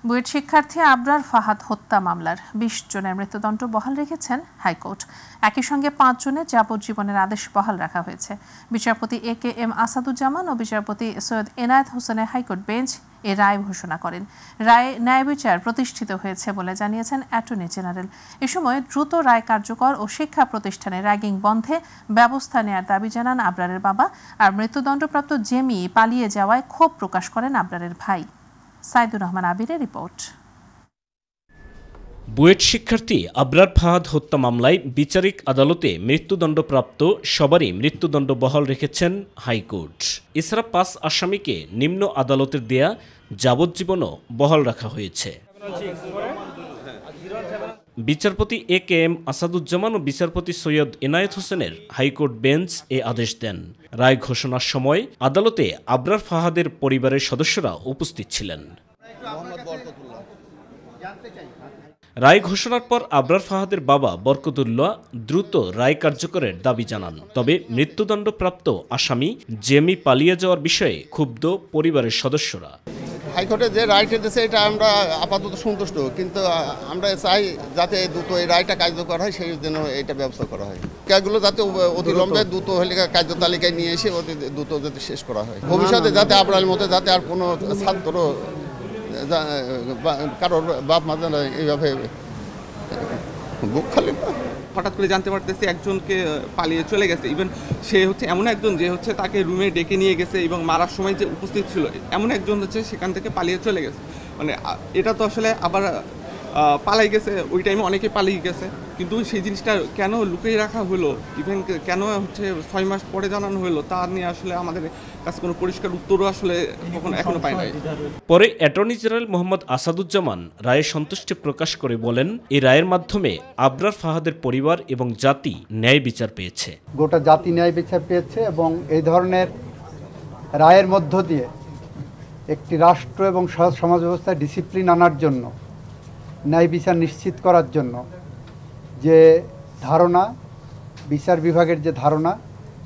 বুয়েট শিক্ষার্থী আবরার ফাহাদ হত্যা মামলার ২০ জনের মৃত্যুদণ্ড বহাল রেখেছেন হাইকোর্ট। একই সঙ্গে ৫ জনের যাবজ্জীবনের আদেশ বহাল রাখা হয়েছে। বিচারপতি এ.কে.এম. আসাদুজ্জামান ও বিচারপতি সৈয়দ এনায়েত হোসেনের হাইকোর্ট বেঞ্চ এ রায় ঘোষণা করেন। রায়ে ন্যায় বিচার প্রতিষ্ঠিত হয়েছে বলে জানিয়েছেন অ্যাটর্নি জেনারেল। এ সময় দ্রুত রায় কার্যকর ও শিক্ষা প্রতিষ্ঠানে র্যাগিং বন্ধে ব্যবস্থা নেয়ার দাবি জানান আবরারের বাবা। আর মৃত্যুদণ্ডপ্রাপ্ত জেমি পালিয়ে যাওয়ায় ক্ষোভ প্রকাশ করেন আবরারের ভাই। সাইদুর রহমান আবিরের রিপোর্ট। বুয়েট শিক্ষার্থী আবরার ফাহাদ হত্যা মামলায় বিচারিক আদালতে মৃত্যুদণ্ডপ্রাপ্ত সবারই মৃত্যুদণ্ড বহাল রেখেছেন হাইকোর্ট। এছাড়া ৫ আসামিকে নিম্ন আদালতের দেয়া যাবজ্জীবনও বহাল রাখা হয়েছে। বিচারপতি এ.কে.এম. আসাদুজ্জামান ও বিচারপতি সৈয়দ এনায়েত হোসেনের হাইকোর্ট বেঞ্চ এ আদেশ দেন। রায় ঘোষণার সময় আদালতে আবরার ফাহাদের পরিবারের সদস্যরা উপস্থিত ছিলেন। রায় ঘোষণার পর আবরার ফাহাদের বাবা বরকতুল্লাহ দ্রুত রায় কার্যকরের দাবি জানান। তবে মৃত্যুদণ্ডপ্রাপ্ত আসামি জেমি পালিয়ে যাওয়ার বিষয়ে ক্ষুব্ধ পরিবারের সদস্যরা। হাইকোর্টে যে রায়টা দিয়েছে এটা আমরা আপাতত সন্তুষ্ট, কিন্তু আমরা চাই যাতে দ্রুত এই রায়টা কার্যকর হয়, সেই জন্য এটা ব্যবস্থা করা হয়। এগুলো যাতে অতিলম্বে দ্রুত হলে কার্য তালিকায় নিয়ে এসে দ্রুত যাতে শেষ করা হয়। ভবিষ্যতে যাতে আবরারের মধ্যে যাতে আর কোনো ছাত্র কারোর বাপ মা যেন এইভাবে বুক খালি। হঠাৎ করে জানতে পারতেছি একজনকে পালিয়ে চলে গেছে। ইভেন সে হচ্ছে এমন একজন যে হচ্ছে তাকে রুমে ডেকে নিয়ে গেছে এবং মারার সময় যে উপস্থিত ছিল এমন একজন হচ্ছে সেখান থেকে পালিয়ে চলে গেছে। মানে এটা তো আসলে আবার পালাই গেছে, ওই টাইমে অনেকে পালিয়ে গেছে, কিন্তু সেই জিনিসটা কেন লুকিয়ে রাখা হলো, ইভেন কেন হচ্ছে ৬ মাস পরে জানানো হলো, তা নিয়ে আসলে আমাদের কাছে কোনো পরিষ্কার উত্তরও আসলে এখনো পাই নাই। পরে অ্যাটর্নি জেনারেল মোহাম্মদ আসাদুজ্জামান রায়ে সন্তুষ্টি প্রকাশ করে বলেন, এই রায়ের মাধ্যমে আবরার ফাহাদের পরিবার এবং জাতি ন্যায় বিচার পেয়েছে। গোটা জাতি ন্যায় বিচার পেয়েছে এবং এই ধরনের রায়ের মধ্য দিয়ে একটি রাষ্ট্র এবং সমাজ ব্যবস্থায় ডিসিপ্লিন আনার জন্য, ন্যায় বিচার নিশ্চিত করার জন্য যে ধারণা, বিচার বিভাগের যে ধারণা,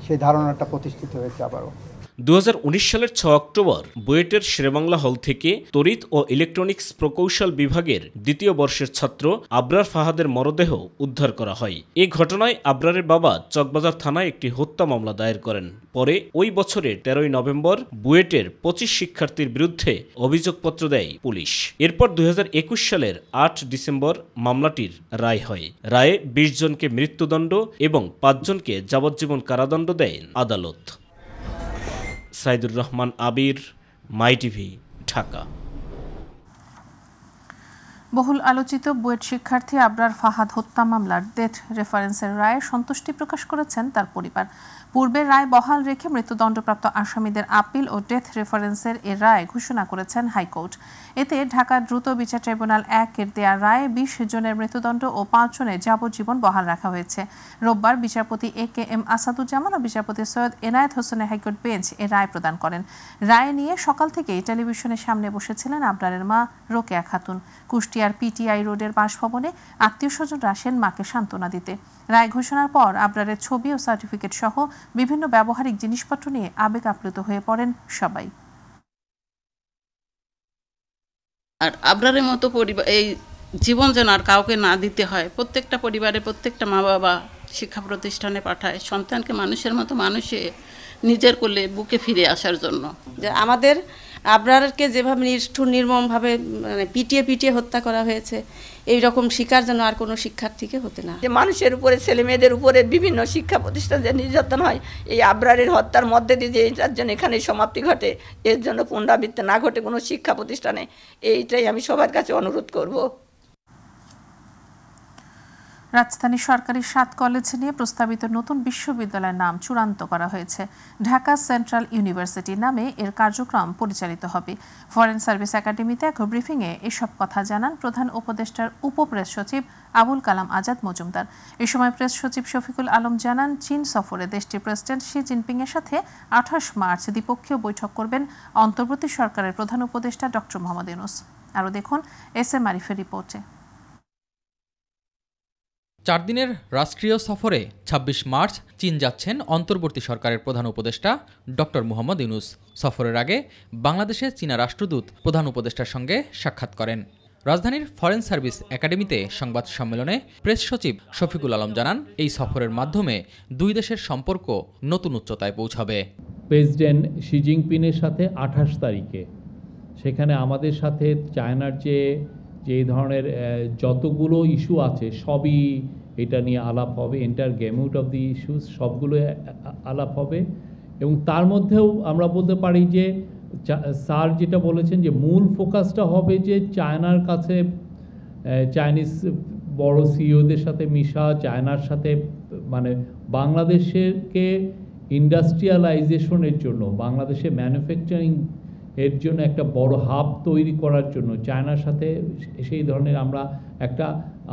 সেই ধারণাটা প্রতিষ্ঠিত হয়েছে আবারও। ২০১৯ সালের ৬ অক্টোবর বুয়েটের শেরেবাংলা হল থেকে তড়িৎ ও ইলেকট্রনিক্স প্রকৌশল বিভাগের ২য় বর্ষের ছাত্র আবরার ফাহাদের মরদেহ উদ্ধার করা হয়। এ ঘটনায় আবরারের বাবা চকবাজার থানায় একটি হত্যা মামলা দায়ের করেন। পরে ওই বছরের ১৩ই নভেম্বর বুয়েটের ২৫ শিক্ষার্থীর বিরুদ্ধে অভিযোগপত্র দেয় পুলিশ। এরপর ২০২১ সালের ৮ ডিসেম্বর মামলাটির রায় হয়। রায়ে ২০ জনকে মৃত্যুদণ্ড এবং ৫ জনকে যাবজ্জীবন কারাদণ্ড দেয় আদালত। সাইদুর রহমান আবির, মাই টিভি, ঢাকা। বহুল আলোচিত বুয়েট শিক্ষার্থী আবরার ফাহাদ হত্যা মামলার ডেথ রেফারেন্সের রায়ে সন্তুষ্টি প্রকাশ করেছেন তার পরিবার। পূর্বের রায় বহাল রেখে মৃত্যুদণ্ডপ্রাপ্ত আসামিদের আপিল ও ডেথ রেফারেন্সের এ রায় ঘোষণা করেছেন হাইকোর্ট। এতে ঢাকা দ্রুত বিচার ট্রাইব্যুনাল ১-এর দেয়া রায়ে ২০ জনের মৃত্যুদণ্ড ও ৫ জনের যাবজ্জীবন বহাল রাখা হয়েছে। রোববার বিচারপতি এ.কে.এম. আসাদুজ্জামান ও বিচারপতি সৈয়দ এনায়েত হোসেনের হাইকোর্ট বেঞ্চ এ রায় প্রদান করেন। রায় নিয়ে সকাল থেকেই টেলিভিশনের সামনে বসেছিলেন আবরারের মা রোকেয়া খাতুন। কুষ্টিয়ার পিটিআই রোডের বাসভবনে আত্মীয়স্বজনরা আসেন মাকে সান্ত্বনা দিতে। রায় ঘোষণার পর আবরারের ছবি ও সার্টিফিকেট সহ বিভিন্ন ব্যবহারিক জিনিসপত্র নিয়ে আবেগ আপ্লুত হয়ে পড়েন সবাই। আর আবরারের মতো পরিবার এই জীবন যেন আর কাউকে না দিতে হয়। প্রত্যেকটা পরিবারে প্রত্যেকটা মা বাবা শিক্ষা প্রতিষ্ঠানে পাঠায় সন্তানকে মানুষের মতো মানুষে নিজের কোলে বুকে ফিরে আসার জন্য। যে আমাদের আবরারকে যেভাবে নিষ্ঠুর নির্মমভাবে পিটিয়ে হত্যা করা হয়েছে, এই রকম শিকার যেন আর কোনো শিক্ষার্থীকে হতে না। যে মানুষের উপরে, ছেলে মেয়েদের উপরে বিভিন্ন শিক্ষা প্রতিষ্ঠান যে নির্যাতন হয়, এই আবরারের হত্যার মধ্যে দিয়ে যে এটার জন্য এখানে সমাপ্তি ঘটে, এর জন্য পুনরাবৃত্তি না ঘটে কোনো শিক্ষা প্রতিষ্ঠানে, এইটাই আমি সবার কাছে অনুরোধ করব। রাজধানী সরকারি ৭ কলেজ নিয়ে প্রস্তাবিত নতুন বিশ্ববিদ্যালয়ের নাম চূড়ান্ত করা হয়েছে। ঢাকা সেন্ট্রাল ইউনিভার্সিটি নামে এর কার্যক্রম পরিচালিত হবে। ফরেন সার্ভিস একাডেমিতে এক ব্রিফিংয়ে এসব কথা জানান প্রধান উপদেষ্টার উপপ্রেস সচিব আবুল কালাম আজাদ মজুমদার। এ সময় প্রেস সচিব শফিকুল আলম জানান, চীন সফরে দেশটির প্রেসিডেন্ট শি জিনপিং এর সাথে ২৮ মার্চ দ্বিপক্ষীয় বৈঠক করবেন অন্তর্বর্তী সরকারের প্রধান উপদেষ্টা ডক্টর মোহাম্মদ ইউনূস। আরও দেখুন এস এম আরিফের রিপোর্টে। 4 দিনের রাষ্ট্রীয় সফরে 26 মার্চ চীন যাচ্ছেন অন্তর্বর্তী সরকারের প্রধান উপদেষ্টা ডক্টর মোহাম্মদ ইউনূস। সফরের আগে বাংলাদেশে চীনা রাষ্ট্রদূত প্রধান উপদেষ্টার সঙ্গে সাক্ষাৎ করেন। রাজধানীর ফরেন সার্ভিস একাডেমিতে সংবাদ সম্মেলনে প্রেস সচিব শফিকুল আলম জানান, এই সফরের মাধ্যমে দুই দেশের সম্পর্ক নতুন উচ্চতায় পৌঁছাবে। প্রেসিডেন্ট শি জিনপিংয়ের সাথে 28 তারিখে সেখানে আমাদের সাথে চায়নার যে ধরনের যতগুলো ইস্যু আছে সবই এটা নিয়ে আলাপ হবে। এন্টার গেমিউট অফ দি ইস্যুস সবগুলো আলাপ হবে এবং তার মধ্যেও আমরা বলতে পারি যে স্যার যেটা বলেছেন যে মূল ফোকাসটা হবে যে চায়নার কাছে চাইনিজ বড় সিইওদের সাথে মিশা, চায়নার সাথে মানে বাংলাদেশকে ইন্ডাস্ট্রিয়ালাইজেশনের জন্য, বাংলাদেশে ম্যানুফ্যাকচারিং এর জন্য একটা বড় হাব তৈরি করার জন্য চায়নার সাথে সেই ধরনের আমরা একটা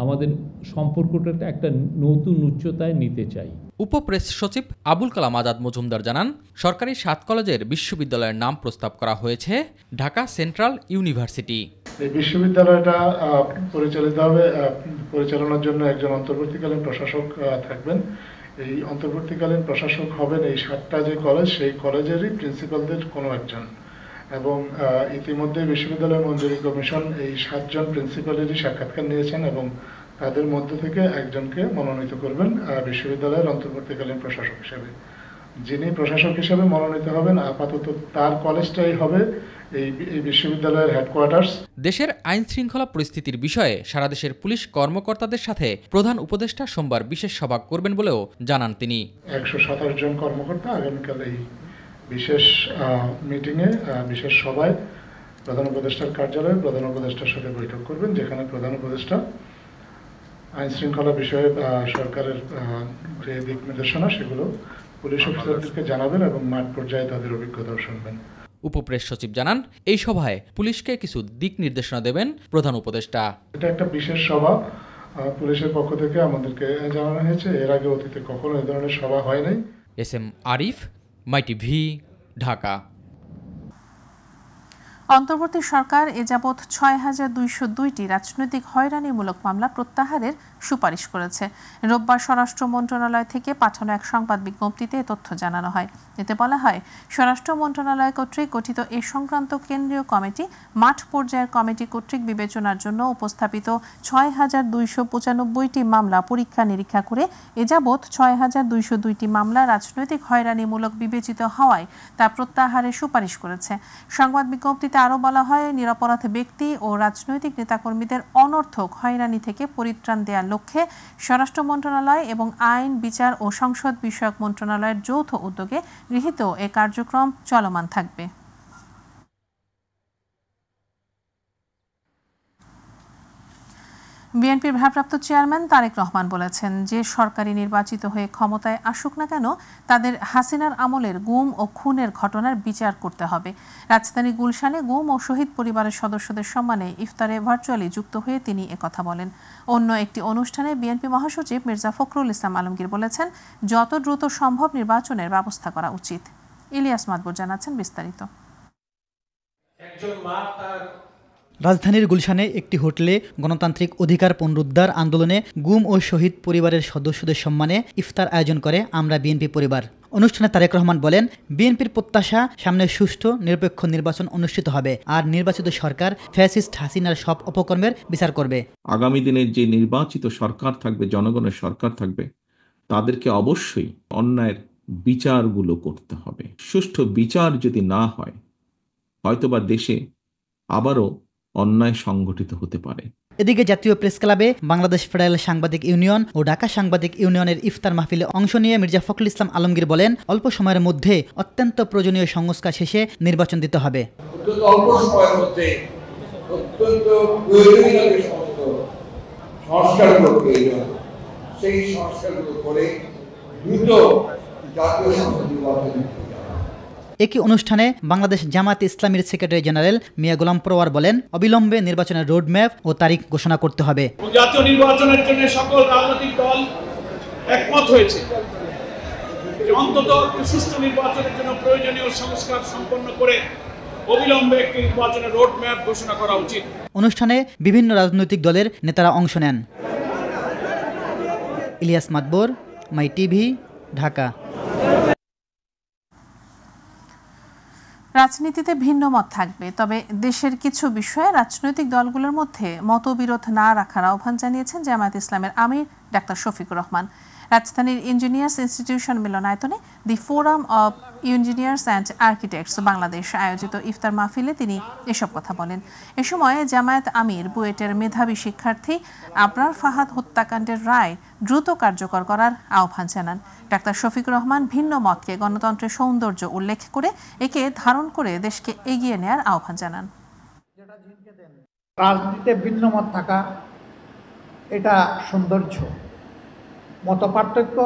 আমাদের সম্পর্কটা একটা নতুন উচ্চতায় নিতে চাই। উপপ্রেস সচিব আবুল কালাম আজাদ মজুমদার জানান, সরকারি 7 কলেজের বিশ্ববিদ্যালয়ের নাম প্রস্তাব করা হয়েছে ঢাকা সেন্ট্রাল ইউনিভার্সিটি। এই বিশ্ববিদ্যালয়টা পরিচালনার জন্য একজন অন্তর্বর্তীকালীন প্রশাসক থাকবেন। এই অন্তর্বর্তীকালীন প্রশাসক হবেন এই 7টা যে কলেজ, সেই কলেজেরই প্রিন্সিপালদের কোনো একজন, এবং ইতিমধ্যে বিশ্ববিদ্যালয় মঞ্জুরি কমিশন এই 7 জন প্রিন্সিপালেরই সাক্ষাৎকার নিয়েছেন এবং তাদের মধ্য থেকে একজনকে মনোনীত করবেন বিশ্ববিদ্যালয়ের অন্তর্বর্তীকালীন প্রশাসক হিসেবে। যিনি প্রশাসক হিসেবে মনোনীত হবেন আপাতত তার কলেজটাই হবে এই বিশ্ববিদ্যালয়ের হেডকোয়ার্টার্স। দেশের আইন শৃঙ্খলা পরিস্থিতির বিষয়ে সারা দেশের পুলিশ কর্মকর্তাদের সাথে প্রধান উপদেষ্টা সোমবার বিশেষ সভা করবেন বলেও জানান তিনি। 127 জন কর্মকর্তা আগামীকাল এই বিশেষ মিটিংয়ে, বিশেষ সভায় প্রধান উপদেষ্টার কার্যালয়ে প্রধান উপদেষ্টার সাথে বৈঠক করবেন, যেখানে প্রধান উপদেষ্টা আইন শৃঙ্খলা বিষয়ে সরকারের যে দিক নির্দেশনা সেগুলো পুলিশ অফিসারদেরকে জানাবেন এবং মাঠ পর্যায়ে তাদের অভিজ্ঞতাও শুনবেন। উপপ্রেস সচিব জানান, এই সভায় পুলিশকে কিছু দিক নির্দেশনা দেবেন প্রধান উপদেষ্টা। এটা একটা বিশেষ সভা পুলিশের পক্ষ থেকে আমাদেরকে জানানো হয়েছে। এর আগে অতীতে কখনো এই ধরনের সভা হয় নাই। এস.এম. আরিফ, মাইটিভি, ঢাকা। অন্তর্বর্তী সরকার এ যাবৎ ৬,২০২টি রাজনৈতিক হয়রানিমূলক মামলা প্রত্যাহারের সুপারিশ করেছে। রোববার স্বরাষ্ট্র মন্ত্রণালয় থেকে পাঠানো এক সংবাদ বিজ্ঞপ্তিতে তথ্য জানানো হয়। এতে বলা হয়, স্বরাষ্ট্র মন্ত্রণালয় কর্তৃক গঠিত এ সংক্রান্ত কেন্দ্রীয় কমিটি মাঠ পর্যায়ের কমিটি কর্তৃক বিবেচনার জন্য উপস্থাপিত ৬,২৯৫টি মামলা পরীক্ষা নিরীক্ষা করে এ যাবৎ ৬,২০২টি মামলা রাজনৈতিক হয়রানিমূলক বিবেচিত হওয়ায় তা প্রত্যাহারের সুপারিশ করেছে। সংবাদ বিজ্ঞপ্তিতে আরও বলা হয়, নিরপরাধ ব্যক্তি ও রাজনৈতিক নেতাকর্মীদের অনর্থক হয়রানি থেকে পরিত্রাণ দেওয়ার লক্ষ্যে স্বরাষ্ট্র মন্ত্রণালয় এবং আইন, বিচার ও সংসদ বিষয়ক মন্ত্রণালয়ের যৌথ উদ্যোগে গৃহীত এ কার্যক্রম চলমান থাকবে। বিএনপির ভারপ্রাপ্ত চেয়ারম্যান তারেক রহমান বলেছেন, যে সরকারি নির্বাচিত হয়ে ক্ষমতায় আসুক না কেন তাদের হাসিনার আমলের গুম ও খুনের ঘটনার বিচার করতে হবে। রাজধানী গুলশানে গুম ও শহীদ পরিবারের সদস্যদের সম্মানে ইফতারে ভার্চুয়ালি যুক্ত হয়ে তিনি একথা বলেন। অন্য একটি অনুষ্ঠানে বিএনপি মহাসচিব মির্জা ফখরুল ইসলাম আলমগীর বলেছেন, যত দ্রুত সম্ভব নির্বাচনের ব্যবস্থা করা উচিত। ইলিয়াস মাদবর জানাচ্ছেন বিস্তারিত। রাজধানীর গুলশানে একটি হোটেলে গণতান্ত্রিক অধিকার পুনরুদ্ধার আন্দোলনে গুম ও শহীদ পরিবারের সদস্যদের সম্মানে ইফতার আয়োজন করে আমরা বিএনপি পরিবার। অনুষ্ঠানে তারেক রহমান বলেন, বিএনপির প্রত্যাশা সামনে সুষ্ঠু নিরপেক্ষ নির্বাচন অনুষ্ঠিত হবে আর নির্বাচিত সরকার ফ্যাসিস্ট হাসিনার সব অপকর্মের বিচার করবে। আগামী দিনের যে নির্বাচিত সরকার থাকবে, জনগণের সরকার থাকবে, তাদেরকে অবশ্যই অন্যায়ের বিচারগুলো করতে হবে। সুষ্ঠু বিচার যদি না হয়, হয়তোবা দেশে আবারও অন্যায় সংগঠিত হতে পারে। এদিকে জাতীয় প্রেস ক্লাবে বাংলাদেশ ফেডারেল সাংবাদিক ইউনিয়ন ও ঢাকা সাংবাদিক ইউনিয়নের ইফতার মাহফিলে অংশ নিয়ে মির্জা ফখরুল ইসলাম আলমগীর বলেন, অল্প সময়ের মধ্যে অত্যন্ত প্রয়োজনীয় সংস্কার শেষে নির্বাচন দিতে হবে। অল্প সময়ের মধ্যে অত্যন্ত প্রয়োজনীয় যে সমস্ত সংস্কারগুলো প্রয়োজন, সেই সংস্কারগুলো করে দ্রুত জাতীয় সংসদ নির্বাচন। একই অনুষ্ঠানে বাংলাদেশ জামায়াতে ইসলামীর সেক্রেটারি জেনারেল মিয়া গোলাম পরোয়ার বলেন, অবিলম্বে নির্বাচনের রোডম্যাপ ও তারিখ ঘোষণা করতে হবে। জাতীয় নির্বাচনের জন্য সকল রাজনৈতিক দল একমত হয়েছে যে অন্তত সুষ্ঠু নির্বাচনের জন্য প্রয়োজনীয় সংস্কার সম্পন্ন করে অবিলম্বে একটি নির্বাচনের রোডম্যাপ ঘোষণা করা উচিত। অনুষ্ঠানে বিভিন্ন রাজনৈতিক দলের নেতারা অংশ নেন। ইলিয়াস মাতবর, মাই টিভি, ঢাকা। রাজনীতিতে ভিন্ন মত থাকবে, তবে দেশের কিছু বিষয়ে রাজনৈতিক দলগুলোর মধ্যে মতবিরোধ না রাখার আহ্বান জানিয়েছেন জামায়াত ইসলামের আমির ডাক্তার শফিকুর রহমান। রাজধানীর ইঞ্জিনিয়ার্স ইনস্টিটিউশন মিলনায়তনে the forum of engineers and architects Bangladesh আয়োজিত ইফতার মাহফিলে তিনি এসব কথা বলেন। এ সময় জামায়াত আমির বুয়েটের মেধাবী শিক্ষার্থী আবরার ফাহাদ হত্যাকাণ্ডের রায় দ্রুত কার্যকর করার আহ্বান জানান। ডাক্তার শফিকুর রহমান ভিন্ন মতকে গণতন্ত্রের সৌন্দর্য উল্লেখ করে একে ধারণ করে দেশকে এগিয়ে নেয়ার আহ্বান জানান। রাজনীতিতে ভিন্ন মত থাকা এটা সৌন্দর্য, মতপার্থক্য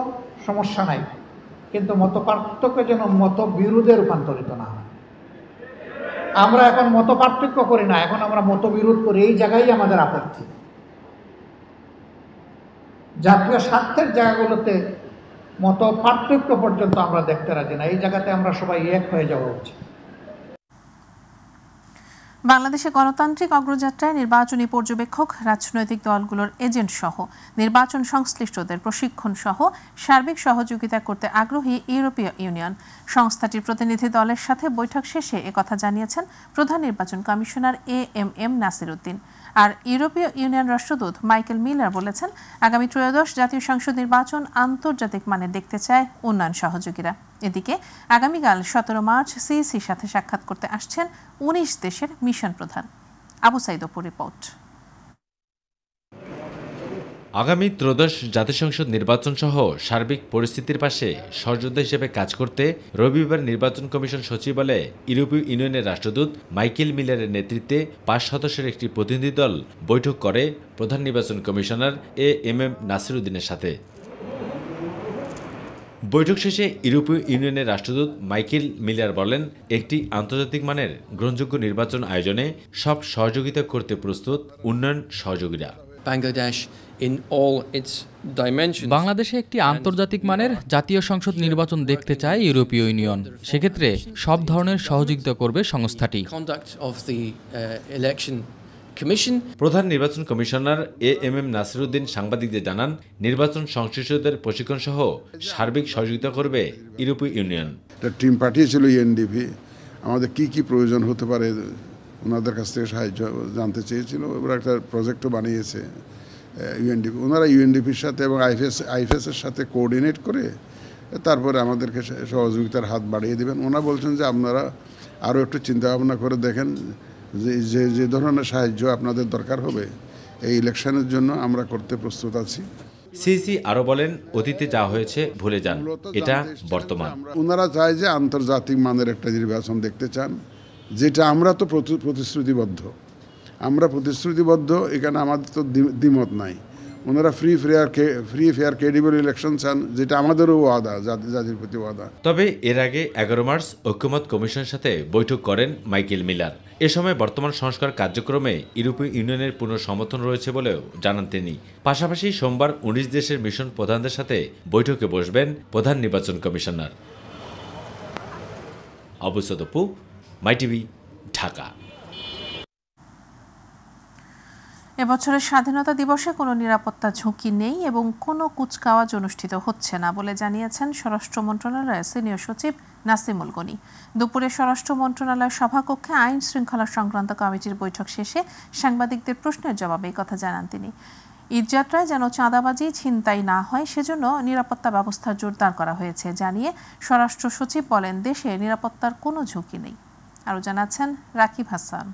সমস্যা নাই, কিন্তু মতপার্থক্য যেন মতবিরোধে রূপান্তরিত না হয়। আমরা এখন মতপার্থক্য করি না, এখন আমরা মতবিরোধ করি। এই জায়গায় আমাদের আপত্তি। জাতীয় স্বার্থের জায়গাগুলোতে মতপার্থক্য পর্যন্ত আমরা দেখতে রাজি না। এই জায়গাতে আমরা সবাই এক হয়ে যাওয়া উচিত। বাংলাদেশে গণতান্ত্রিক অগ্রযাত্রায় নির্বাচনী পর্যবেক্ষক, রাজনৈতিক দলগুলোর এজেন্ট সহ নির্বাচন সংশ্লিষ্টদের প্রশিক্ষণ সহ সার্বিক সহযোগিতা করতে আগ্রহী ইউরোপীয় ইউনিয়ন। সংস্থাটির প্রতিনিধি দলের সাথে বৈঠক শেষে একথা জানিয়েছেন প্রধান নির্বাচন কমিশনার এএমএম নাসির উদ্দিন। আর ইউরোপীয় ইউনিয়ন রাষ্ট্রদূত মাইকেল মিলার বলেছেন, আগামী ত্রয়োদশ জাতীয় সংসদ নির্বাচন আন্তর্জাতিক মানে দেখতে চায় উন্নয়ন সহযোগীরা। এদিকে আগামীকাল 17 মার্চ সিইসির সাথে সাক্ষাৎ করতে আসছেন 19 দেশের মিশন প্রধান। আবু সাইদ অপুর রিপোর্ট। আগামী ত্রয়োদশ জাতীয় সংসদ নির্বাচন সহ সার্বিক পরিস্থিতির পাশে সহযোদ্ধা হিসেবে কাজ করতে রবিবার নির্বাচন কমিশন সচিবালয়ে ইউরোপীয় ইউনিয়নের রাষ্ট্রদূত মাইকেল মিলারের নেতৃত্বে 5 সদস্যের একটি প্রতিনিধি দল বৈঠক করে প্রধান নির্বাচন কমিশনার এএমএম নাসির উদ্দিনের সাথে। বৈঠক শেষে ইউরোপীয় ইউনিয়নের রাষ্ট্রদূত মাইকেল মিলার বলেন, একটি আন্তর্জাতিক মানের গ্রহণযোগ্য নির্বাচন আয়োজনে সব সহযোগিতা করতে প্রস্তুত উন্নয়ন সহযোগীরা। বাংলাদেশে একটি আন্তর্জাতিক মানের জাতীয় সংসদ নির্বাচন দেখতে চায় ইউরোপীয় ইউনিয়ন। সেক্ষেত্রে সব ধরনের সহযোগিতা করবে সংস্থাটি। প্রধান নির্বাচন কমিশনার এএমএম নাসির উদ্দিন সাংবাদিকদের জানান, নির্বাচন সংশ্লিষ্টদের প্রশিক্ষণ সহ সার্বিক সহযোগিতা করবে ইউরোপীয় ইউনিয়ন। টিম পাঠিয়েছিল ইউএনডিপি, আমাদের কি কি প্রয়োজন হতে পারে ওনাদের কাছ থেকে সাহায্য জানতে চেয়েছিল। ওরা একটা প্রজেক্টও বানিয়েছে ইউএনডিপি। ওনারা ইউএনডিপির সাথে এবং আইএফএসের সাথে কোঅর্ডিনেট করে তারপরে আমাদেরকে সহযোগিতার হাত বাড়িয়ে দেবেন। ওনারা বলছেন যে আপনারা আরও একটু চিন্তা ভাবনা করে দেখেন যে যে ধরনের সাহায্য আপনাদের দরকার হবে এই ইলেকশনের জন্য আমরা করতে প্রস্তুত আছি। সিসি আরও বলেন, অতীতে যা হয়েছে ভুলে যান, এটা বর্তমান। ওনারা চায় যে আন্তর্জাতিক মানের একটা নির্বাচন দেখতে চান, যেটা আমরা তো প্রতিশ্রুতিবদ্ধ। এখানে আমাদের তো দ্বিমত নাই। ওনারা ফ্রি ফেয়ার ক্রেডিবল ইলেকশন চান, যেটা আমাদেরও ওয়াদা, জাতির প্রতি ওয়াদা। তবে এর আগে 11 মার্চ ঐক্যমত কমিশনের সাথে বৈঠক করেন মাইকেল মিলার। এ সময় বর্তমান সংস্কার কার্যক্রমে ইউরোপীয় ইউনিয়নের পূর্ণ সমর্থন রয়েছে বলেও জানান তিনি। পাশাপাশি সোমবার 19 দেশের মিশন প্রধানদের সাথে বৈঠকে বসবেন প্রধান নির্বাচন কমিশনার। আবু সাইদ অপু, মাই টিভি, ঢাকা। এবছরের স্বাধীনতা দিবসে কোনো নিরাপত্তা ঝুঁকি নেই এবং কোনো কুচকাওয়াজ অনুষ্ঠিত হচ্ছে না বলে জানিয়েছেন স্বরাষ্ট্র মন্ত্রণালয়ের সিনিয়র সচিব নাসিমুল গনি। দুপুরে স্বরাষ্ট্র মন্ত্রণালয়ের সভাকক্ষে আইন শৃঙ্খলা সংক্রান্ত কমিটির বৈঠক শেষে সাংবাদিকদের প্রশ্নের জবাবে এই কথা জানান তিনি। ঈদযাত্রায় যেন চাঁদাবাজি, ছিনতাই না হয় সেজন্য নিরাপত্তা ব্যবস্থা জোরদার করা হয়েছে জানিয়ে স্বরাষ্ট্র সচিব বলেন, দেশে নিরাপত্তার কোনো ঝুঁকি নেই। আরও জানাচ্ছেন রাকিব হাসান।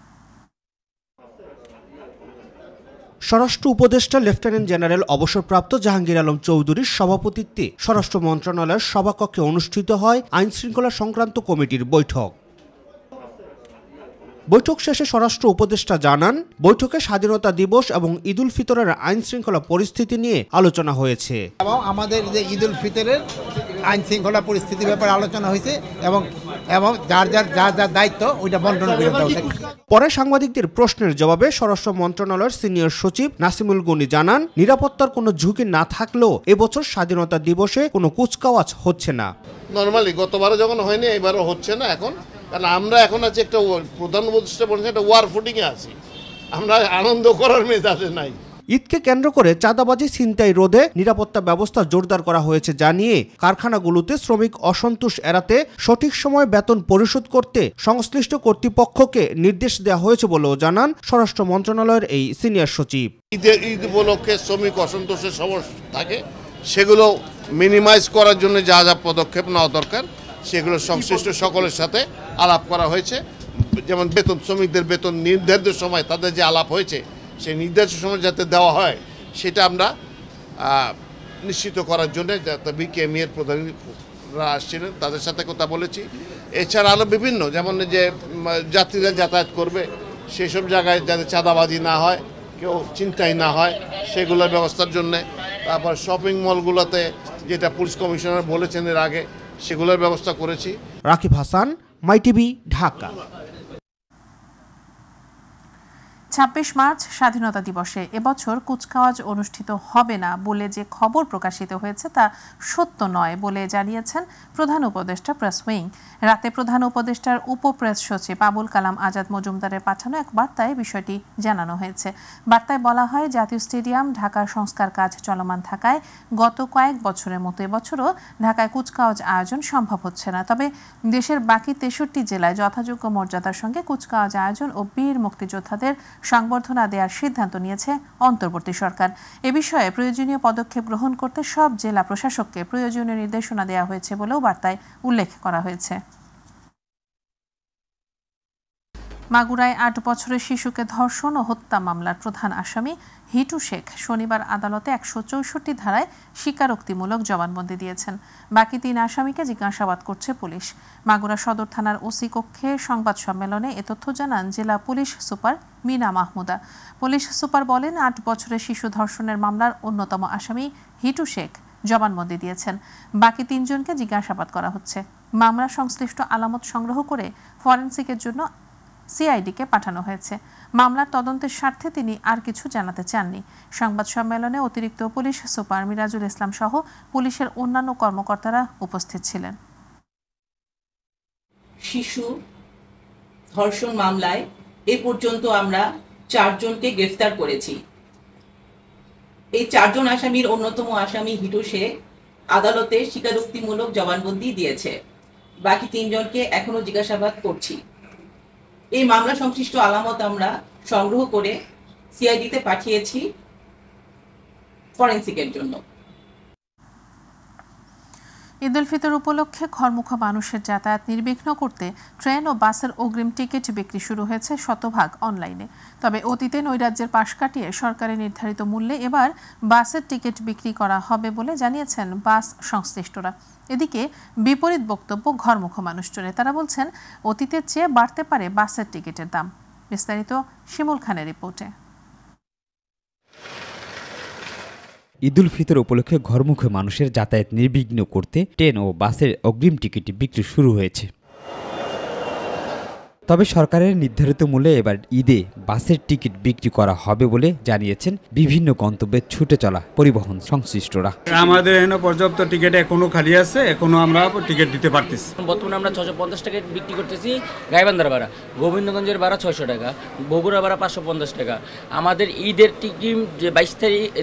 স্বরাষ্ট্র উপদেষ্টা লেফটেন্যান্ট জেনারেল অবসরপ্রাপ্ত জাহাঙ্গীর আলম চৌধুরীর সভাপতিত্বে স্বরাষ্ট্র মন্ত্রণালয়ের সভাকক্ষে অনুষ্ঠিত হয় আইন শৃঙ্খলা সংক্রান্ত কমিটির বৈঠক। বৈঠক শেষে স্বরাষ্ট্র উপদেষ্টা জানান, বৈঠকে স্বাধীনতা দিবস এবং ঈদ উল ফিতরের আইন শৃঙ্খলা পরিস্থিতি নিয়ে আলোচনা হয়েছে এবং আমাদের যে ঈদ উল ফিতরের আইন শৃঙ্খলা পরিস্থিতির ব্যাপারে আলোচনা হয়েছে এবং যার দায়িত্ব ওইটা বন্টন করে দেওয়া হবে। পরে সাংবাদিকদের প্রশ্নের জবাবে স্বরাষ্ট্র মন্ত্রণালয়ের সিনিয়র সচিব নাসিমুল গনি জানান, নিরাপত্তার কোনো ঝুঁকি না থাকলেও এবছর স্বাধীনতা দিবসে কোনো কুচকাওয়াজ হচ্ছে না। নর্মালি গতবারে যখন হয়নি এবারও হচ্ছে না এখন, কারণ আমরা এখন আছি একটা প্রধান উপদেষ্টা বলছেন একটা ওয়ার ফুটিংয়ে আছি, আমরা আনন্দ করার মেজাজে নাই। ঈদকে কেন্দ্র করে চাঁদাবাজি ছিনতাই রোধে নিরাপত্তা ব্যবস্থা জোরদার করা হয়েছে জানিয়ে কারখানাগুলোতে শ্রমিক অসন্তোষ এড়াতে সঠিক সময় বেতন পরিশোধ করতে সংশ্লিষ্ট কর্তৃপক্ষকে নির্দেশ দেওয়া হয়েছে বলেও জানান স্বরাষ্ট্র মন্ত্রণালয়ের এই সিনিয়র সচিব। ঈদ উপলক্ষে শ্রমিক অসন্তোষের সমস্যা থাকে, সেগুলো মিনিমাইজ করার জন্য যা যা পদক্ষেপ নেওয়া দরকার সেগুলো সংশ্লিষ্ট সকলের সাথে আলাপ করা হয়েছে। যেমন বেতন, শ্রমিকদের বেতন নির্ধারিত সময় তাদের যে আলাপ হয়েছে সেই নির্ধারিত সময় যাতে দেওয়া হয় সেটা আমরা নিশ্চিত করার জন্য বিকেএমই এর প্রধানরা আসছিলেন, তাদের সাথে কথা বলেছি। এছাড়া আরও বিভিন্ন, যেমন যে যাত্রীরা যাতায়াত করবে সেই সব জায়গায় যাতে চাঁদাবাজি না হয়, কেউ চিন্তাই না হয়, সেগুলোর ব্যবস্থার জন্যে। তারপর শপিং মলগুলোতে যেটা পুলিশ কমিশনার বলেছেন এর আগে, সেগুলোর ব্যবস্থা করেছি। রাকিব হাসান, মাই টিভি, ঢাকা। ২৬ মার্চ স্বাধীনতা দিবসে এবছর কুচকাওয়াজ অনুষ্ঠিত হবে না বলে যে খবর প্রকাশিত হয়েছে তা সত্য নয় বলে জানিয়েছেন প্রধান উপদেষ্টা প্রেস উইং। রাতে প্রধান উপদেষ্টার উপপ্রেস সচিব আবুল কালাম আজাদ মজুমদারের পাঠানো এক বার্তায় বিষয়টি জানানো হয়েছে। বার্তায় বলা হয়, জাতীয় স্টেডিয়াম ঢাকার সংস্কার কাজ চলমান থাকায় গত কয়েক বছরের মতো এবছরও ঢাকায় কুচকাওয়াজ আয়োজন সম্ভব হচ্ছে না। তবে দেশের বাকি ৬৩ জেলায় যথাযোগ্য মর্যাদার সঙ্গে কুচকাওয়াজ আয়োজন ও বীর মুক্তিযোদ্ধাদের সংবর্ধনা দেওয়ার সিদ্ধান্ত নিয়েছে অন্তর্বর্তী সরকার। এ বিষয়ে প্রয়োজনীয় পদক্ষেপ গ্রহণ করতে সব জেলা প্রশাসককে প্রয়োজনীয় নির্দেশনা দেওয়া হয়েছে বলেও বার্তায় উল্লেখ করা হয়েছে। মাগুরায় ৮ বছরের শিশুকে ধর্ষণ ও হত্যা মামলার প্রধান আসামি হিটু শেখ শনিবার আদালতে ১৬৪ ধারায় স্বীকারোক্তিমূলক জবানবন্দি দিয়েছেন। বাকি ৩ আসামিকে জিজ্ঞাসাবাদ করছে পুলিশ। মাগুরা সদর থানার ওসি কক্ষে সংবাদ সম্মেলনে এ তথ্য জানান জেলা police super Mina Mahmuda. Police super বলেন, ৮ বছরের শিশু ধর্ষণের মামলার অন্যতম আসামি হিটু শেখ জবানবন্দি দিয়েছেন। বাকি ৩ জনকে জিজ্ঞাসাবাদ করা হচ্ছে। মামলা সংশ্লিষ্ট আলামত সংগ্রহ করে ফরেনসিকের জন্য সিআইডিকে পাঠানো হয়েছে। মামলার তদন্তের স্বার্থে তিনি আর কিছু জানাতে চাননি। সংবাদ সম্মেলনে অতিরিক্ত পুলিশ সুপার মিরাজুল ইসলাম সহ পুলিশের অন্যান্য কর্মকর্তারা উপস্থিত ছিলেন। শিশু ধর্ষণ মামলায় এ পর্যন্ত আমরা 4 জনকে গ্রেফতার করেছি। এই 4 জন আসামির অন্যতম আসামি হিটু শেখ আদালতে স্বীকারোক্তিমূলক জবানবন্দি দিয়েছে। বাকি 3 জনকে এখনো জিজ্ঞাসাবাদ করছি। এই মামলা সংশ্লিষ্ট আলামত আমরা সংগ্রহ করে সিআইডিতে পাঠিয়েছি ফরেনসিকের জন্য। ঈদ উল ফিতর উপলক্ষে ঘরমুখো মানুষের যাতায়াত নির্বিঘ্ন করতে ট্রেন ও বাসের অগ্রিম টিকিট বিক্রি শুরু হয়েছে শতভাগ অনলাইনে। তবে অতীতে নৈরাজ্যের পাশ কাটিয়ে সরকারের নির্ধারিত মূল্যে এবার বাসের টিকিট বিক্রি করা হবে বলে জানিয়েছেন বাস সংশ্লিষ্টরা। এদিকে বিপরীত বক্তব্য ঘরমুখো মানুষজনের। তারা বলছেন, অতীতের চেয়ে বাড়তে পারে বাসের টিকিটের দাম। বিস্তারিত শিমুল খানের রিপোর্টে। ঈদ উল ফিতর উপলক্ষে ঘরমুখী মানুষের যাতায়াত নির্বিঘ্ন করতে ট্রেন ও বাসের অগ্রিম টিকিট বিক্রি শুরু হয়েছে। তবে সরকারের নির্ধারিত মূল্যে এবার ঈদে বাসের টিকিট বিক্রি করা হবে বলে জানিয়েছেন বিভিন্ন গন্তব্যে ছুটে চলা পরিবহন সংশ্লিষ্টরা। আমাদের এখানে পর্যাপ্ত টিকিট এখনো খালি আছে, এখনো আমরা টিকিট দিতে পারতেছি। বর্তমানে আমরা 650 টাকা বিক্রি করতেছি গাইবান্ধার ভাড়া, গোবিন্দগঞ্জের ভাড়া 600 টাকা, বগুড়া ভাড়া 550 টাকা। আমাদের ঈদের টিকিট যে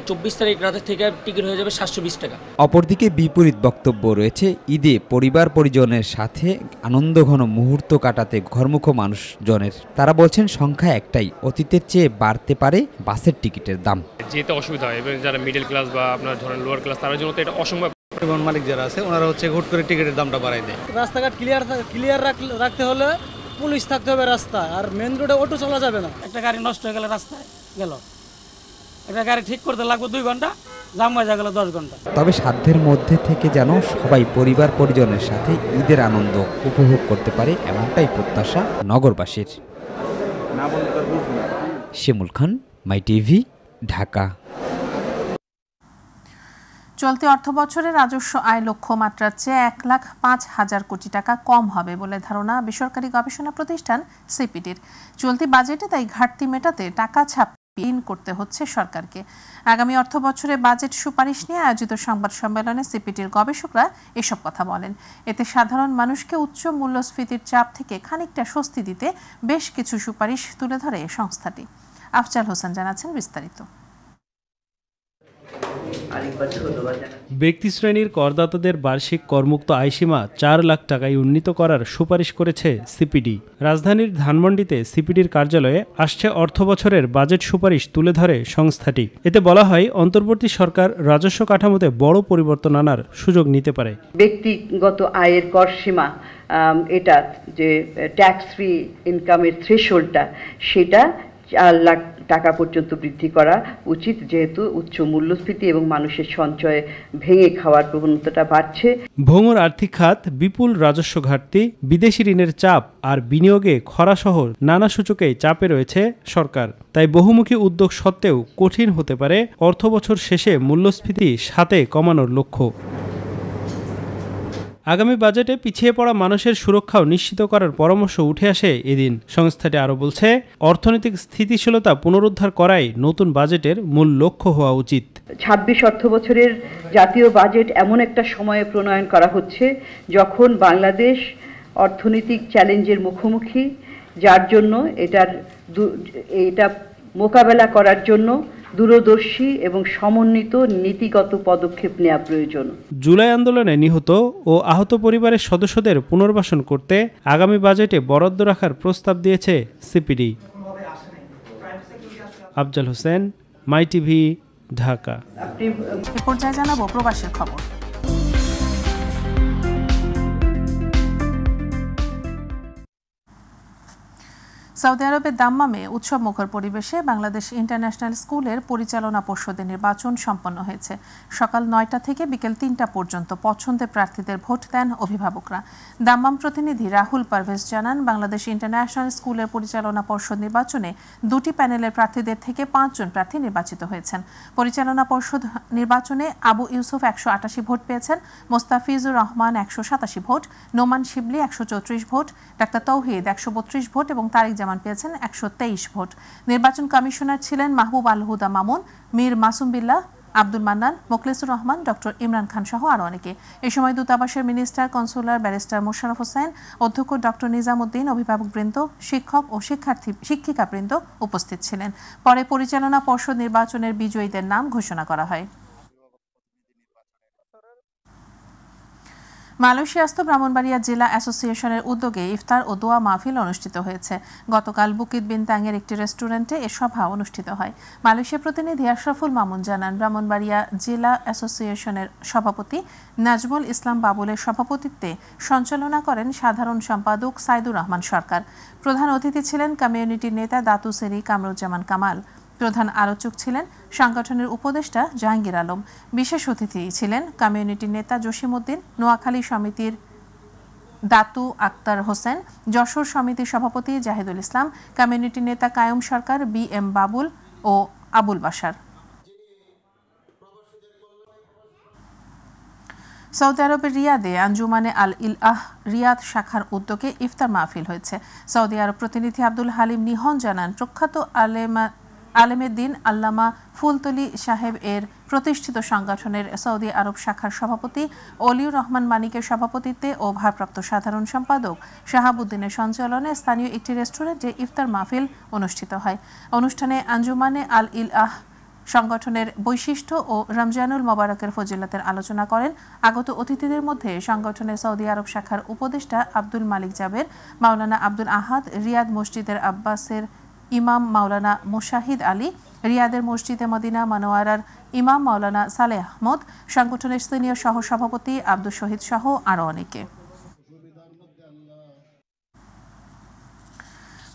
24 তারিখ রাত থেকে টিকিট হয়ে যাবে 720 টাকা। অপরদিকে বিপরীত বক্তব্য রয়েছে ঈদে পরিবার পরিজনের সাথে আনন্দঘন মুহূর্ত কাটাতে ঘরমুখ মানুষজনের। তারা বলছেন সংখ্যা একটাই, অতীতের চেয়ে বাড়তে পারে বাসের টিকিটের দাম। যেতে অসুবিধা হয়, এবং যারা মিডল ক্লাস বা আপনার ধরেন লোয়ার ক্লাস তাদের জন্য তো এটা অসম্ভব। পরিবহন মালিক যারা আছে ওনারা হুট করে টিকিটের দামটা বাড়াই দেয়। রাস্তাঘাট ক্লিয়ার রাখতে হলে পুলিশ থাকতে হবে রাস্তায়, আর মেন রোডে অটো চলা যাবে না। একটা গাড়ি নষ্ট হয়ে গেলে রাস্তায় গেল, একটা গাড়ি ঠিক করতে লাগবে 2 ঘন্টা, জাম হয়ে গেল 10 ঘন্টা। তবে সাধ্যের মধ্যে থেকে যেন সবাই পরিবার পরিজনের সাথে ঈদের আনন্দ উপভোগ করতে পারে, এমনটাই প্রত্যাশা নগরবাসীর। শিমুল খান, মাই টিভি, ঢাকা। চলতি অর্থবছরে রাজস্ব আয় লক্ষ্যমাত্রার চেয়ে 1,05,000 কোটি টাকা কম হবে বলে ধারণা বেসরকারি গবেষণা প্রতিষ্ঠান সিপিডির। চলতি বাজেটে তাই ঘাটতি মেটাতে টাকা ছাপিয়ে করতে হচ্ছে সরকারকে। আগামী অর্থবছরে বাজেট সুপারিশ নিয়ে আয়োজিত সংবাদ সম্মেলনে সিপিডির গবেষকরা এসব কথা বলেন। এতে সাধারণ মানুষকে উচ্চ মূল্যস্ফীতির চাপ থেকে খানিকটা স্বস্তি দিতে বেশ কিছু সুপারিশ তুলে ধরে সংস্থাটি। আফজাল হোসেন জানাচ্ছেন বিস্তারিত। আরেকবার ধন্যবাদ জানাচ্ছি। ব্যক্তি শ্রেণীর করদাতাদের বার্ষিক করমুক্ত আয়সীমা ৪ লাখ টাকায় উন্নীত করার সুপারিশ করেছে সিপিডি। রাজধানীর ধানমন্ডিতে সিপিডির কার্যালয়ে আসছে অর্থবছরের বাজেট সুপারিশ তুলে ধরে সংস্থাটি। এতে বলা হয়, অন্তর্বর্তী সরকার রাজস্ব কাঠামোতে বড় পরিবর্তন আনার সুযোগ নিতে পারে। ব্যক্তিগত আয়ের কর সীমা, এটা যে ট্যাক্স ফ্রি ইনকামের থ্রেশহোল্ডটা, সেটা ৪ লাখ টাকা পর্যন্ত বৃদ্ধি করা উচিত, যেহেতু উচ্চ মূল্যস্ফীতি এবং মানুষের সঞ্চয়ে ভেঙে খাওয়ার প্রবণতাটা বাড়ছে। ভঙ্গুর আর্থিক খাত, বিপুল রাজস্ব ঘাটতি, বিদেশি ঋণের চাপ আর বিনিয়োগে খরাসহ নানা সূচকেই চাপে রয়েছে সরকার। তাই বহুমুখী উদ্যোগ সত্ত্বেও কঠিন হতে পারে অর্থবছর শেষে মূল্যস্ফীতি 7-এ কমানোর লক্ষ্য। আগামী বাজেটে পিছিয়ে পড়া মানুষের সুরক্ষাও নিশ্চিত করার পরামর্শ উঠে আসে এদিন। সংস্থাটি আরও বলছে, অর্থনৈতিক স্থিতিশীলতা পুনরুদ্ধার করাই নতুন বাজেটের মূল লক্ষ্য হওয়া উচিত। ২৬ অর্থবছরের জাতীয় বাজেট এমন একটা সময়ে প্রণয়ন করা হচ্ছে যখন বাংলাদেশ অর্থনৈতিক চ্যালেঞ্জের মুখোমুখি, যার জন্য এটা মোকাবেলা করার জন্য দূরদর্শী এবং সমন্বিত নীতিগত পদক্ষেপ নেওয়া প্রয়োজন। জুলাই আন্দোলনে নিহত ও আহত পরিবারের সদস্যদের পুনর্বাসন করতে আগামী বাজেটে বরাদ্দ রাখার প্রস্তাব দিয়েছে সিপিডি। আফজাল হোসেন, মাই টিভি, ঢাকা। এ পর্যায়ে জানাবো প্রবাসের খবর। সৌদি আরবের দাম্মামে উৎসবমুখর পরিবেশে বাংলাদেশ ইন্টারন্যাশনাল স্কুলের পরিচালনা পর্ষদের নির্বাচন সম্পন্ন হয়েছে। সকাল ৯টা থেকে বিকেল ৩টা পর্যন্ত পছন্দের প্রার্থীদের ভোট দেন অভিভাবকরা। দাম্মাম প্রতিনিধি রাহুল পারভেজ জানান, বাংলাদেশ ইন্টারন্যাশনাল স্কুলের পরিচালনা পর্ষদ নির্বাচনে 2টি প্যানেলের প্রার্থীদের থেকে 5 জন প্রার্থী নির্বাচিত হয়েছেন। পরিচালনা পর্ষদ নির্বাচনে আবু ইউসুফ 188 ভোট পেয়েছেন, মোস্তাফিজুর রহমান 187 ভোট, নোমান শিবলি 134 ভোট, ডাক্তার তৌহিদ 132 ভোট এবং তারিক জামান পেয়েছেন 123 ভোট। নির্বাচন কমিশনার ছিলেন মাহবুব আল হুদা মামুন, মীর মাসুম বিল্লাহ, আব্দুল মান্নান, মোখলেসুর রহমান, ডক্টর ইমরান খান সহ আরও অনেকে। এ সময় দূতাবাসের minister, consular barrister Mosharraf Hossain, অধ্যক্ষ ডক্টর নিজামুদ্দিন, অভিভাবকবৃন্দ, শিক্ষক ও শিক্ষিকাবৃন্দ উপস্থিত ছিলেন। পরে পরিচালনা পর্ষদ নির্বাচনের বিজয়ীদের নাম ঘোষণা করা হয়। মালয়েশিয়াস্থ ব্রাহ্মণবাড়িয়া জেলা অ্যাসোসিয়েশনের উদ্যোগে ইফতার ও দোয়া মাহফিল অনুষ্ঠিত হয়েছে। গতকাল বুকিত বিনতাংয়ের একটি রেস্টুরেন্টে এ সভা অনুষ্ঠিত হয়। মালয়েশিয়া প্রতিনিধি আশরাফুল মামুন জানান, ব্রাহ্মণবাড়িয়া জেলা অ্যাসোসিয়েশনের সভাপতি নাজমুল ইসলাম বাবুলের সভাপতিত্বে সঞ্চালনা করেন সাধারণ সম্পাদক সাইদুর রহমান সরকার। প্রধান অতিথি ছিলেন কমিউনিটির নেতা দাতু সেরি কামরুজ্জামান কামাল। প্রধান আলোচক ছিলেন সংগঠনের উপদেষ্টা জাহাঙ্গীর আলম। বিশেষ অতিথি ছিলেন কমিউনিটির নেতা জসিমউদ্দিন, নোয়াখালী সমিতির দাতু আক্তার হোসেন, যশোর সমিতির সভাপতি জাহিদুল ইসলাম, কমিউনিটির নেতা কায়ুম সরকার, BM বাবুল ও আবুল বাশার। সৌদি আরবের রিয়াদে আঞ্জুমানে আল ইলআহ রিয়াদ শাখার উদ্যোগে ইফতার মাহফিল হয়েছে। সৌদি আরব প্রতিনিধি আব্দুল হালিম নিহন জানান, প্রখ্যাত আলেমেদ্দিন আল্লামা ফুলতলি সাহেব এর প্রতিষ্ঠিত সংগঠনের সৌদি আরব শাখার সভাপতি অলিউর রহমান মানিকের সভাপতিত্বে ও ভারপ্রাপ্ত সাধারণ সম্পাদক শাহাবুদ্দিনের সঞ্চালনে স্থানীয় একটি রেস্টুরেন্টে ইফতার মাহফিল অনুষ্ঠিত হয়। অনুষ্ঠানে আঞ্জুমানে আল ইলআহ সংগঠনের বৈশিষ্ট্য ও রমজানুল মোবারকের ফজিলতের আলোচনা করেন। আগত অতিথিদের মধ্যে সংগঠনের সৌদি আরব শাখার উপদেষ্টা আব্দুল মালিক জাবের, মাওলানা আব্দুল আহাদ, রিয়াদ মসজিদের আব্বাসের ইমাম মাওলানা মুশাহিদ আলী, রিয়াদের মসজিদে মদিনা মানোয়ারার ইমাম মাওলানা সালেহ আহমদ, সংগঠনের সিনিয়র সহ সভাপতি আব্দুল শহীদ সহ আরও অনেকে।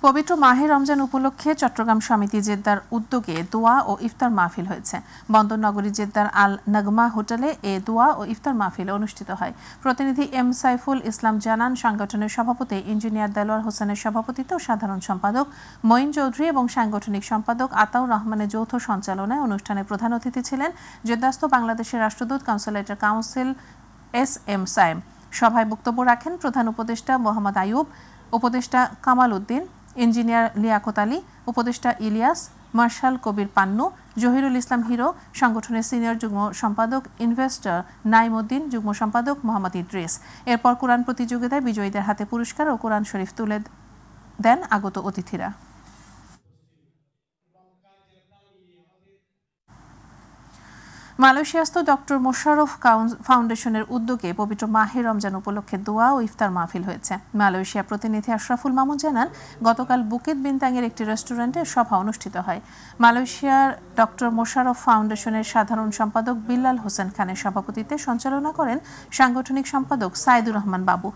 পবিত্র মাহে রমজান উপলক্ষে চট্টগ্রাম সমিতি জেদ্দার উদ্যোগে দোয়া ও ইফতার মাহফিল হয়েছে। বন্দরনগরী জেদ্দার আল নগমা হোটেলে এ দোয়া ও ইফতার মাহফিল অনুষ্ঠিত হয়। প্রতিনিধি এম সাইফুল ইসলাম জানান, সংগঠনের সভাপতি ইঞ্জিনিয়ার দেলোয়ার হোসেনের সভাপতিত্বে ও সাধারণ সম্পাদক মঈন চৌধুরী এবং সাংগঠনিক সম্পাদক আতাউর রহমানের যৌথ সঞ্চালনায় অনুষ্ঠানে প্রধান অতিথি ছিলেন জেদ্দাস্থ বাংলাদেশের রাষ্ট্রদূত কনসুলেটর কাউন্সিল SM সাইম। সভায় বক্তব্য রাখেন প্রধান উপদেষ্টা মোহাম্মদ আইয়ুব, উপদেষ্টা কামাল উদ্দিন, ইঞ্জিনিয়ার লিয়াকত আলী, উপদেষ্টা ইলিয়াস, মার্শাল কবির পান্নু, জহিরুল ইসলাম হিরো, সংগঠনের সিনিয়র যুগ্ম সম্পাদক ইনভেস্টর নাইমউদ্দিন, যুগ্ম সম্পাদক মোহাম্মদ ইদ্রিস। এরপর কোরআন প্রতিযোগিতায় বিজয়ীদের হাতে পুরস্কার ও কোরআন শরীফ তুলে দেন আগত অতিথিরা। মালয়েশিয়াস্থ ডক্টর মোশাররফ ফাউন্ডেশনের উদ্যোগে পবিত্র মাহে রমজান উপলক্ষে দোয়া ও ইফতার মাহফিল হয়েছে। মালয়েশিয়া প্রতিনিধি আশরাফুল মামুন জানান, গতকাল বুকিত বিনতাংয়ের একটি রেস্টুরেন্টে সভা অনুষ্ঠিত হয়। মালয়েশিয়ার ডক্টর মোশাররফ ফাউন্ডেশনের সাধারণ সম্পাদক বিল্লাল হোসেন খানের সভাপতিত্বে সঞ্চালনা করেন সাংগঠনিক সম্পাদক সাইদুর রহমান বাবু।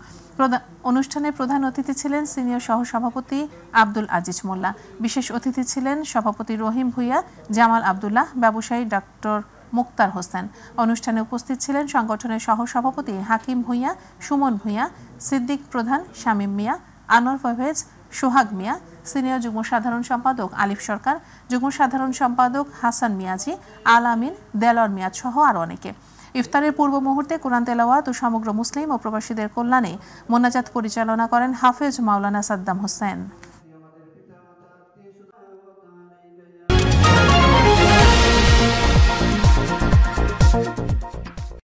অনুষ্ঠানে প্রধান অতিথি ছিলেন সিনিয়র সহসভাপতি আব্দুল আজিজ মোল্লা। বিশেষ অতিথি ছিলেন সভাপতি রহিম ভুইয়া, জামাল আবদুল্লাহ, ব্যবসায়ী ডক্টর মুক্তার হোসেন। অনুষ্ঠানে উপস্থিত ছিলেন সংগঠনের সহসভাপতি হাকিম ভুইয়া, সুমন ভুইয়া, সিদ্দিক প্রধান, শামীম মিয়া, আনোয়ার পারভেজ, সোহাগ মিয়া, সিনিয়র যুগ্ম সাধারণ সম্পাদক আলিফ সরকার, যুগ্ম সাধারণ সম্পাদক হাসান মিয়াজি, আল আমিন, দেলোয়ার মিয়াজ সহ আরও অনেকে। ইফতারের পূর্ব মুহূর্তে কোরআন তেলাওয়াত ও সমগ্র মুসলিম ও প্রবাসীদের কল্যাণে মোনাজাত পরিচালনা করেন হাফেজ মাওলানা সাদ্দাম হোসেন।